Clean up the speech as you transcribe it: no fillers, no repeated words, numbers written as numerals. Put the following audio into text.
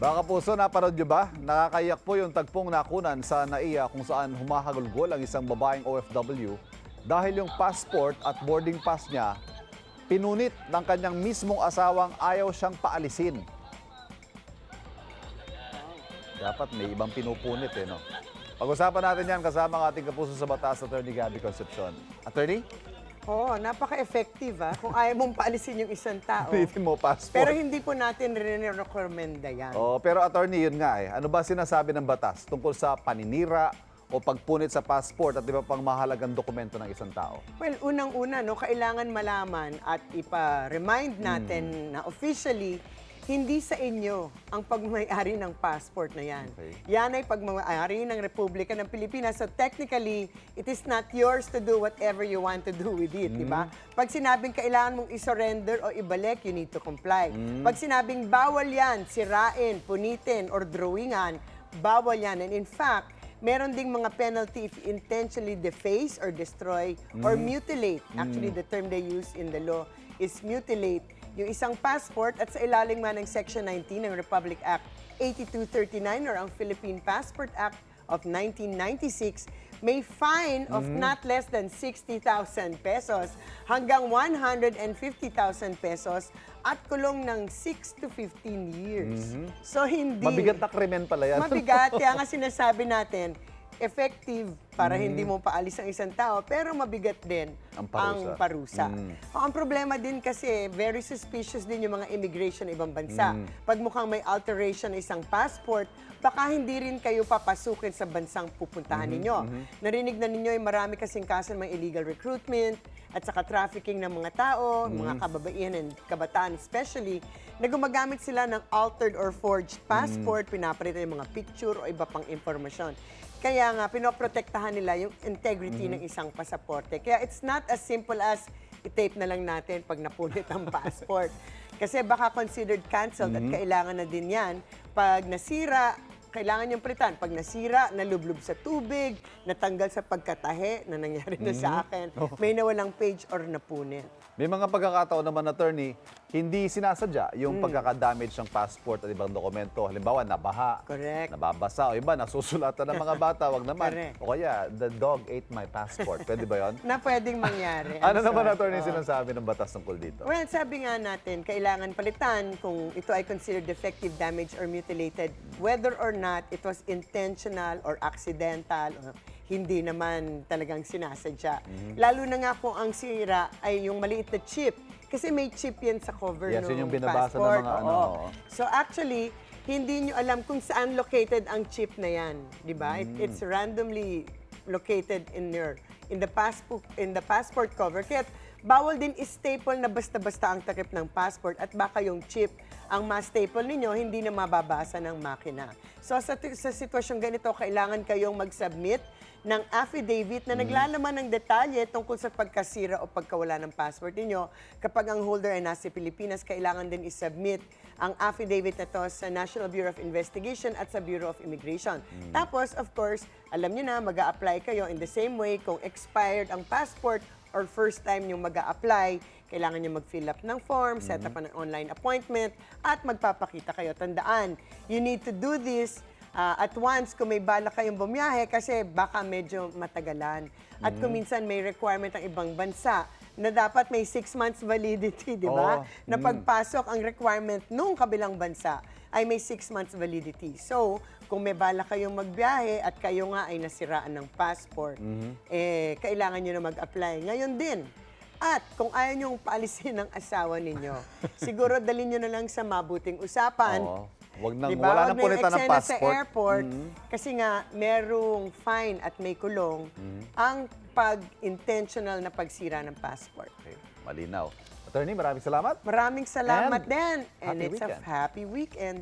Mga kapuso, napanood nyo ba? Nakakayak po yung tagpong nakunan sa NAIA kung saan humahagulgol ang isang babaeng OFW dahil yung passport at boarding pass niya pinunit ng kanyang mismong asawang ayaw siyang paalisin. Dapat may ibang pinupunit no? Pag-usapan natin yan kasama ang ating kapuso sa batas, Attorney Gabby Concepcion. Attorney? Oo, napaka-effective kung ayaw mong paalisin yung isang tao. Pilitin mo passport. Pero hindi po natin rin-recommenda yan. Pero attorney, yun nga Ano ba sinasabi ng batas tungkol sa paninira o pagpunit sa passport at iba pang mahalagang dokumento ng isang tao? Well, unang-una, kailangan malaman at ipa-remind natin na officially, hindi sa inyo ang pagmamayari ng passport na yan. Okay. Yan ay pagmamayari ng Republika ng Pilipinas. So technically, it is not yours to do whatever you want to do with it, di ba? Pag sinabing kailangan mong isurrender o ibalik, you need to comply. Pag sinabing bawal yan, sirain, punitin, or drawingan, bawal yan. And in fact, meron ding mga penalty if you intentionally deface or destroy or mutilate. Actually, the term they use in the law is mutilate yung isang passport at sa ilalim nga ng Section 19 ng Republic Act 8239 or ang Philippine Passport Act of 1996 may fine of not less than 60,000 pesos hanggang 150,000 pesos at kulong ng 6 to 15 years. So hindi... Mabigat na krimen pala yan. Mabigat, kaya nga sinasabi natin, effective para hindi mo paalis ang isang tao, pero mabigat din Ang parusa. Ang problema din kasi, very suspicious din yung mga immigration ng ibang bansa. Pag mukhang may alteration ng isang passport, baka hindi rin kayo papasukin sa bansang pupuntahan ninyo. Narinig na ninyo yung marami kasing kaso ng mga illegal recruitment at saka trafficking ng mga tao, mga kababaihan and kabataan especially, na gumagamit sila ng altered or forged passport, pinapalitan yung mga picture o iba pang impormasyon. Kaya nga, pinoprotektahan nila yung integrity ng isang pasaporte. Kaya it's not as simple as i-tape na lang natin pag napunit ang passport. Kasi baka considered canceled at kailangan na din yan. Pag nasira, kailangan yung palitan. Pag nasira, nalublob sa tubig, natanggal sa pagkatahe, na nangyari na sa akin, may nawalang page or napunit. May mga pagkakataon naman, attorney, hindi sinasadya yung pagkakadamage ng passport at ibang dokumento. Halimbawa, nabaha, Correct. nababasa, o iba, nasusulatan ng mga bata, wag naman. Correct. O kaya, the dog ate my passport. Pwede ba yun? Na pwedeng mangyari. Ano naman, sorry. attorney, sinasabi ng batas tungkol dito? Well, sabi nga natin, kailangan palitan kung ito ay considered defective, damaged, or mutilated, whether or not it was intentional or accidental, or hindi naman talagang sinasadya. Lalo na nga kung ang sira ay yung maliit na chip. Kasi may chip yan sa cover Yes, ng yun yung binabasa ng passport. mga Oo. So actually, hindi nyo alam kung saan located ang chip na yan. Di ba? It's randomly located in the passport cover. Kaya bawal din i-staple na basta-basta ang takip ng passport at baka yung chip ang ma-staple ninyo, hindi na mababasa ng makina. So sa sitwasyong ganito, kailangan kayong mag-submit ng affidavit na naglalaman ng detalye tungkol sa pagkasira o pagkawala ng passport ninyo. Kapag ang holder ay nasa Pilipinas, kailangan din i-submit ang affidavit na to sa National Bureau of Investigation at sa Bureau of Immigration. Tapos, of course, alam nyo na, mag-a-apply kayo in the same way kung expired ang passport or first time yung mag-a-apply, kailangan nyo mag-fill up ng form, set up ng online appointment, at magpapakita kayo. Tandaan, you need to do this at once kung may bala kayong bumiyahe kasi baka medyo matagalan. At kung minsan may requirement ng ibang bansa na dapat may 6 months validity, di ba? Na pagpasok ang requirement nung kabilang bansa ay may 6 months validity. So, kung may bala kayong magbiyahe at kayo nga ay nasiraan ng passport, kailangan nyo na mag-apply. Ngayon din, at kung ayaw nyong paalisin ng asawa ninyo, siguro dalhin nyo na lang sa mabuting usapan. Wag nang, Diba? wala nang Huwag punitan ng eksena passport. sa airport kasi nga merong fine at may kulong ang pag-intentional na pagsira ng passport. Okay, malinaw. Attorney, maraming salamat. Maraming salamat And din. And happy it's weekend. a happy weekend.